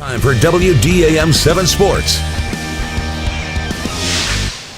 Time for WDAM 7 Sports.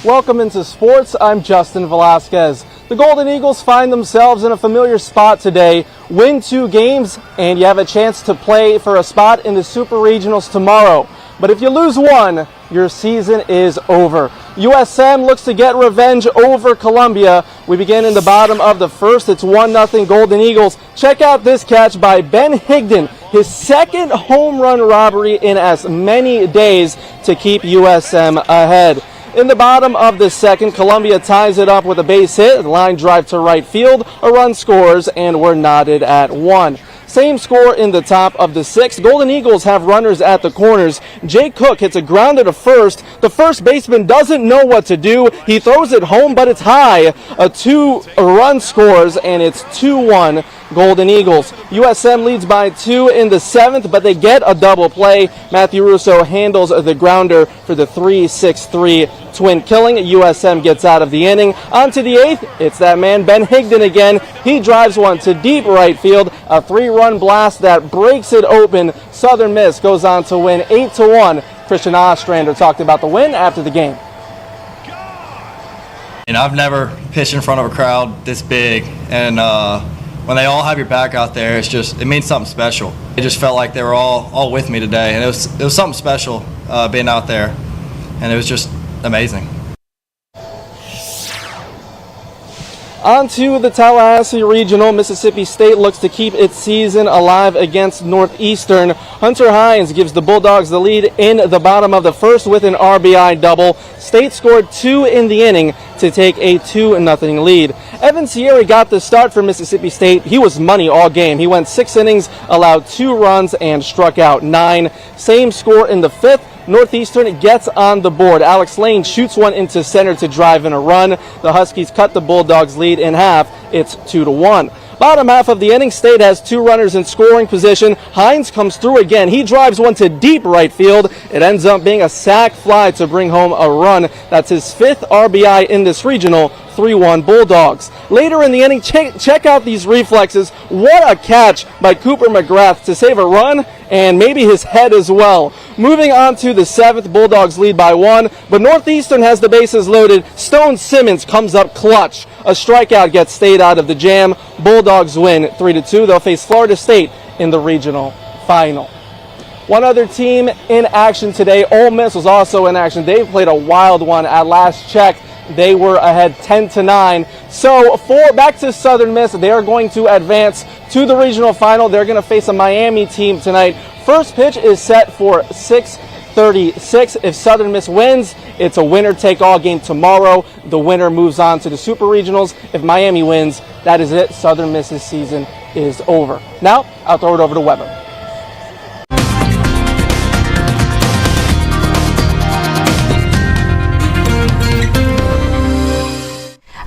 Welcome into sports. I'm Justin Velasquez. The Golden Eagles find themselves in a familiar spot today. Win 2 games and you have a chance to play for a spot in the Super Regionals tomorrow. But if you lose one, your season is over. USM looks to get revenge over Columbia. We begin in the bottom of the first. It's 1-0 Golden Eagles. Check out this catch by Ben Higdon. His second home run robbery in as many days to keep USM ahead. In the bottom of the second, Columbia ties it up with a base hit, line drive to right field, a run scores, and we're knotted at 1. Same score in the top of the sixth. Golden Eagles have runners at the corners. Jay Cook hits a grounder to first. The first baseman doesn't know what to do. He throws it home, but it's high. A 2-run scores, and it's 2-1 Golden Eagles. USM leads by 2 in the 7th, but they get a double play. Matthew Russo handles the grounder for the 3-6-3 twin killing. USM gets out of the inning. On to the 8th. It's that man, Ben Higdon again. He drives one to deep right field. A 3-run blast that breaks it open. Southern Miss goes on to win 8-1. Christian Ostrander talked about the win after the game. And I've never pitched in front of a crowd this big, and when they all have your back out there, it means something special. It just felt like they were all with me today, and it was something special being out there, and it was just amazing. On to the Tallahassee Regional. Mississippi State looks to keep its season alive against Northeastern. Hunter Hines gives the Bulldogs the lead in the bottom of the first with an RBI double. State scored 2 in the inning to take a 2-0 lead. Evan Sierra got the start for Mississippi State. He was money all game. He went 6 innings, allowed 2 runs, and struck out 9. Same score in the 5th. Northeastern gets on the board. Alex Lane shoots one into center to drive in a run. The Huskies cut the Bulldogs' lead in half. It's 2-1. Bottom half of the inning, State has 2 runners in scoring position. Hines comes through again. He drives one to deep right field. It ends up being a sac fly to bring home a run. That's his 5th RBI in this regional. 3-1 Bulldogs. Later in the inning, check out these reflexes. What a catch by Cooper McGrath to save a run and maybe his head as well. Moving on to the 7th, Bulldogs lead by 1, but Northeastern has the bases loaded. Stone Simmons comes up clutch. A strikeout gets State out of the jam. Bulldogs win 3-2. They'll face Florida State in the regional final. One other team in action today. Ole Miss was also in action. They played a wild one at last check. They were ahead 10-9. So back to Southern Miss. They are going to advance to the regional final. They're going to face a Miami team tonight. First pitch is set for 6:36. If Southern Miss wins, it's a winner-take-all game tomorrow. The winner moves on to the Super Regionals. If Miami wins, that is it. Southern Miss's season is over. Now, I'll throw it over to Weber.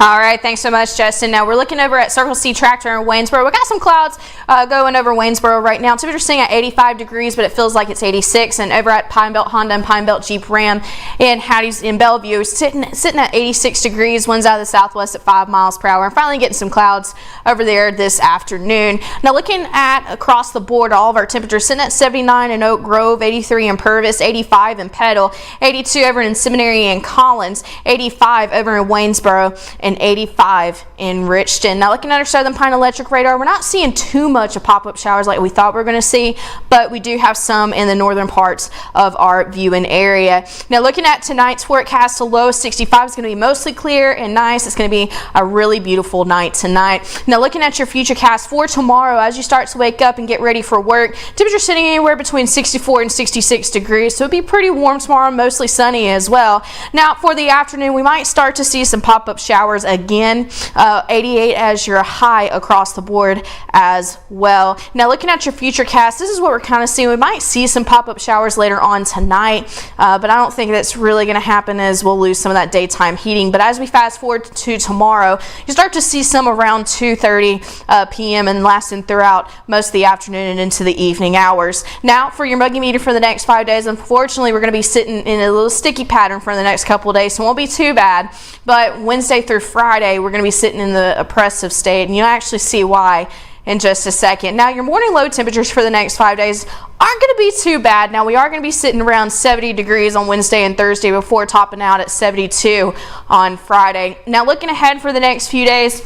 All right, thanks so much, Justin. Now we're looking over at Circle C Tractor in Waynesboro. We got some clouds going over Waynesboro right now. Temperature sitting at 85 degrees, but it feels like it's 86. And over at Pine Belt Honda and Pine Belt Jeep Ram in Hattie's in Bellevue, sitting at 86 degrees. Winds out of the southwest at 5 miles per hour. And finally getting some clouds over there this afternoon. Now looking at across the board, all of our temperatures sitting at 79 in Oak Grove, 83 in Purvis, 85 in Petal, 82 over in Seminary and Collins, 85 over in Waynesboro, and 85 in Richton. Now looking at our Southern Pine electric radar, we're not seeing too much of pop-up showers like we thought we were going to see, but we do have some in the northern parts of our viewing area. Now looking at tonight's forecast, a low of 65 is going to be mostly clear and nice. It's going to be a really beautiful night tonight. Now looking at your future cast for tomorrow, as you start to wake up and get ready for work, temperature sitting anywhere between 64 and 66 degrees, so it'll be pretty warm tomorrow, mostly sunny as well. Now for the afternoon, we might start to see some pop-up showers again. 88 as your high across the board as well. Now looking at your future cast, this is what we're kind of seeing. We might see some pop-up showers later on tonight, but I don't think that's really going to happen as we'll lose some of that daytime heating. But as we fast forward to tomorrow, you start to see some around 2:30 p.m. and lasting throughout most of the afternoon and into the evening hours. Now for your muggy meter for the next 5 days, unfortunately we're going to be sitting in a little sticky pattern for the next couple of days, so it won't be too bad. But Wednesday through Friday, we're going to be sitting in the oppressive state, and you'll actually see why in just a second. Now, your morning low temperatures for the next 5 days aren't going to be too bad. Now, we are going to be sitting around 70 degrees on Wednesday and Thursday before topping out at 72 on Friday. Now, looking ahead for the next few days,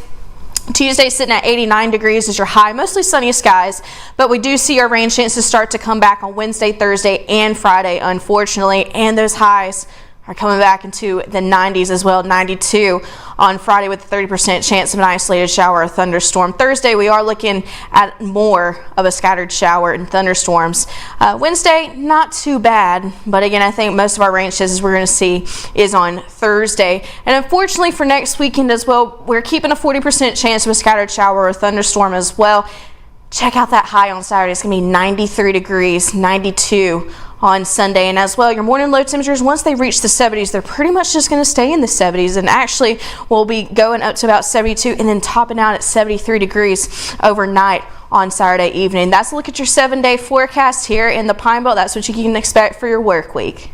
Tuesday sitting at 89 degrees is your high, mostly sunny skies, but we do see our rain chances start to come back on Wednesday, Thursday, and Friday, unfortunately, and those highs are coming back into the 90s as well. 92 on Friday with a 30% chance of an isolated shower or thunderstorm. Thursday, we are looking at more of a scattered shower and thunderstorms. Wednesday, not too bad, but again, I think most of our rain chances we're going to see is on Thursday. And unfortunately for next weekend as well, we're keeping a 40% chance of a scattered shower or thunderstorm as well. Check out that high on Saturday. It's going to be 93 degrees, 92 on Sunday. And as well, your morning low temperatures, once they reach the 70s, they're pretty much just going to stay in the 70s, and actually will be going up to about 72 and then topping out at 73 degrees overnight on Saturday evening. That's a look at your 7-day forecast here in the Pine Belt. That's what you can expect for your work week.